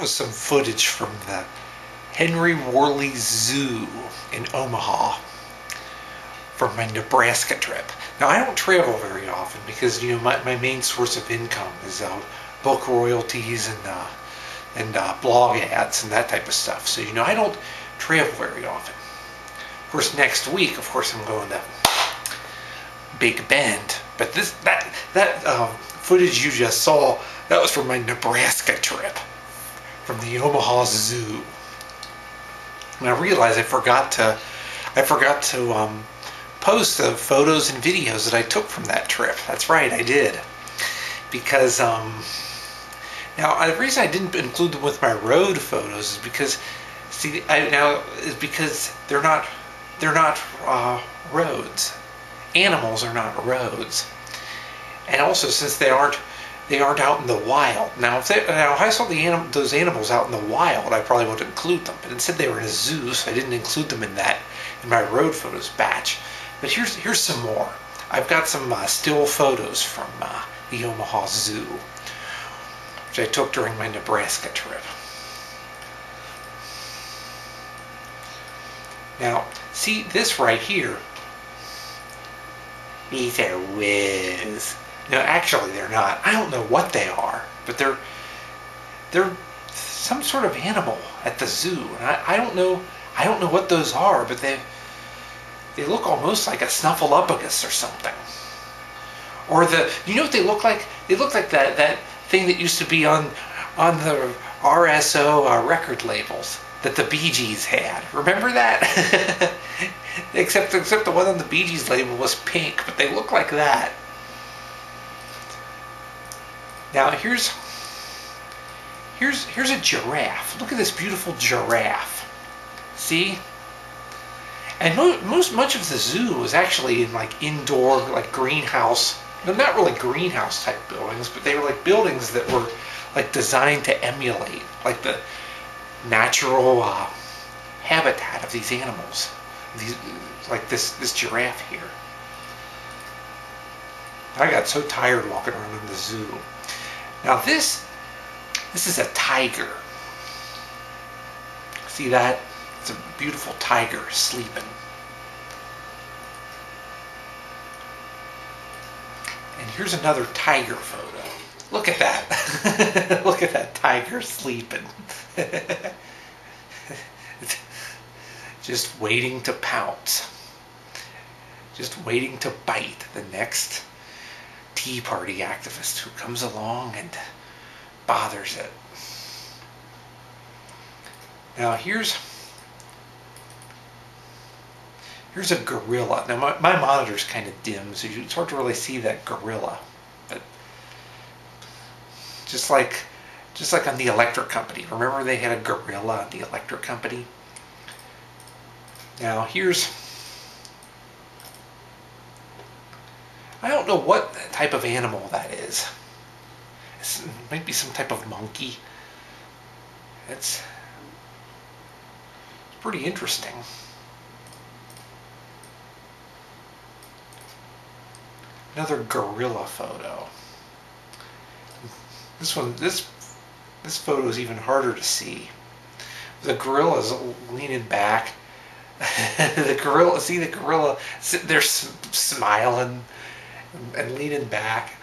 was some footage from the Henry Worley Zoo in Omaha from my Nebraska trip. Now, I don't travel very often because, my main source of income is book royalties and blog ads and that type of stuff. So, I don't travel very often. Of course, next week, I'm going to Big Bend. But that footage you just saw, that was from my Nebraska trip, from the Omaha Zoo. And I realized I forgot to post the photos and videos that I took from that trip. That's right, I did. Because now the reason I didn't include them with my road photos is because they're not roads. Animals are not roads, and also since they aren't out in the wild. Now, if I saw those animals out in the wild, I probably would include them. But instead, they were in a zoo, so I didn't include them in my road photos batch. But here's some more. I've got some still photos from the Omaha Zoo, which I took during my Nebraska trip. Now, see this right here. These are whiz. No, actually they're not. I don't know what they are, but they're some sort of animal at the zoo, and I don't know what those are, but they look almost like a snuffleupagus or something. Or you know what they look like? They look like that thing that used to be on the RSO record labels that the Bee Gees had. Remember that? except the one on the Bee Gees label was pink, but they look like that. Now here's a giraffe. Look at this beautiful giraffe. See? And much of the zoo was actually in like indoor, like greenhouse. No, not really greenhouse type buildings, but they were like buildings that were like designed to emulate like the natural habitat of these animals. Like this giraffe here. I got so tired walking around in the zoo. Now this is a tiger. See that? It's a beautiful tiger sleeping. And here's another tiger photo. Look at that. Look at that tiger sleeping. Just waiting to pounce. Just waiting to bite the next Tea Party activist who comes along and bothers it. Now here's a gorilla. Now my monitor's kind of dim, so it's hard to really see that gorilla. But just like on the electric company. Remember they had a gorilla on the electric company? Now I don't know what type of animal that is. It might be some type of monkey. It's pretty interesting. Another gorilla photo. This photo is even harder to see. The gorilla's leaning back. The gorilla sitting there smiling and leaning back.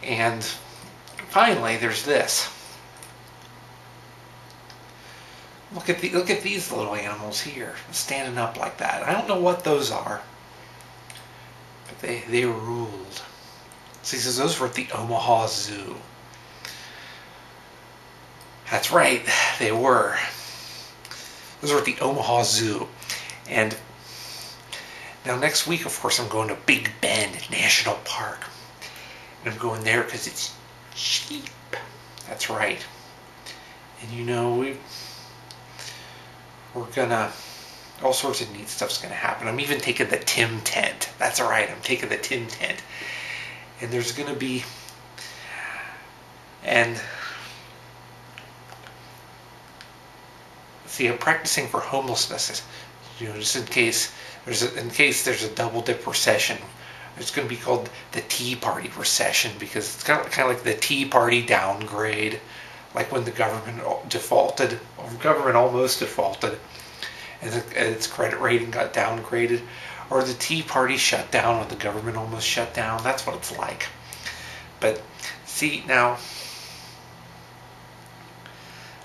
And finally, there's this. Look at these little animals here, standing up like that. I don't know what those are, but they ruled. See, so those were at the Omaha Zoo. That's right, they were. Those were at the Omaha Zoo. And now next week, of course, I'm going to Big Bend National Park. And I'm going there because it's cheap. That's right. And we're gonna, all sorts of neat stuff's gonna happen. I'm even taking the Tim tent. That's right, I'm taking the Tim tent. And there's gonna be, and see, I'm practicing for homelessness. Just in case there's a double dip recession, It's going to be called the Tea Party recession because it's kind of like the Tea Party downgrade, like when the government defaulted, or government almost defaulted, and its credit rating got downgraded, or the Tea Party shut down when the government almost shut down. That's what it's like. But see, now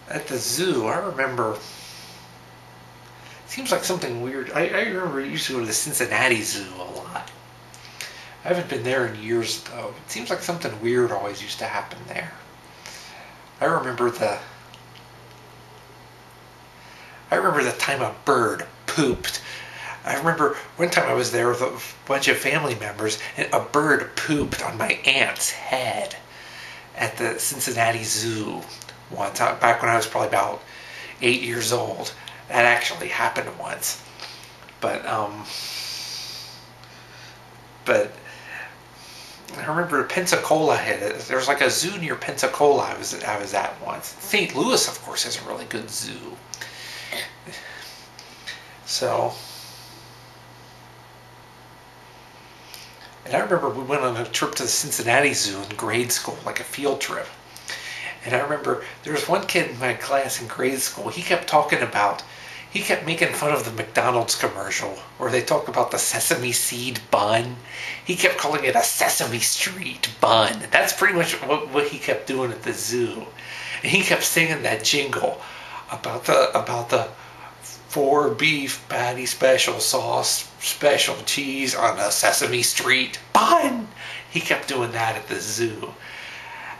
at the zoo, I remember, seems like something weird. I remember I used to go to the Cincinnati Zoo a lot. I haven't been there in years though. It seems like something weird always used to happen there. I remember the time a bird pooped. I remember one time I was there with a bunch of family members and a bird pooped on my aunt's head at the Cincinnati Zoo once, back when I was probably about 8 years old. That actually happened once. But I remember Pensacola had it. There was like a zoo near Pensacola I was at once. St. Louis, of course, has a really good zoo. So, and I remember we went on a trip to the Cincinnati Zoo in grade school, like a field trip. And I remember there was one kid in my class in grade school. He kept making fun of the McDonald's commercial where they talk about the sesame seed bun. He kept calling it a Sesame Street bun. That's pretty much what he kept doing at the zoo. And he kept singing that jingle about the 4 beef patty special sauce, special cheese on a Sesame Street bun. He kept doing that at the zoo.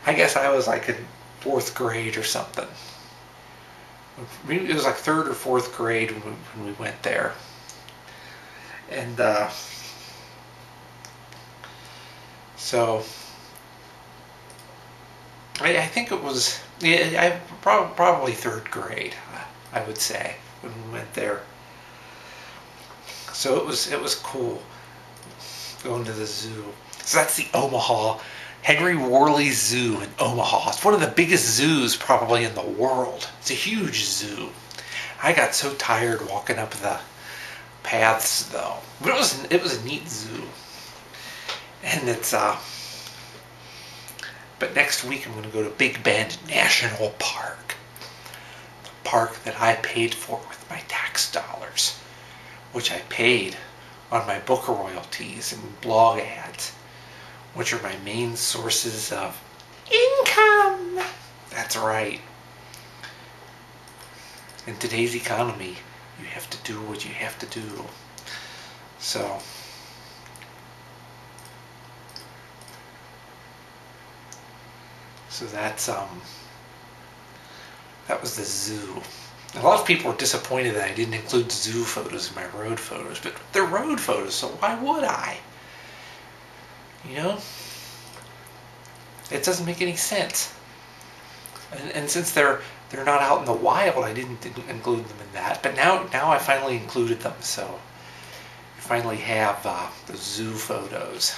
I guess I was like in 4th grade or something. It was like 3rd or 4th grade when we went there. And so I think it was, yeah, probably 3rd grade, I would say, when we went there. So it was cool going to the zoo. So that's the Omaha Henry Worley Zoo in Omaha. It's one of the biggest zoos probably in the world. It's a huge zoo. I got so tired walking up the paths though. But it was a neat zoo. And it's but next week I'm going to go to Big Bend National Park. The park that I paid for with my tax dollars, which I paid on my book royalties and blog ads, which are my main sources of income. That's right. In today's economy, you have to do what you have to do. So that's that was the zoo. A lot of people were disappointed that I didn't include zoo photos in my road photos, but they're road photos, so why would I? You know? It doesn't make any sense. And since they're not out in the wild, I didn't include them in that. But now I finally included them, so you finally have the zoo photos.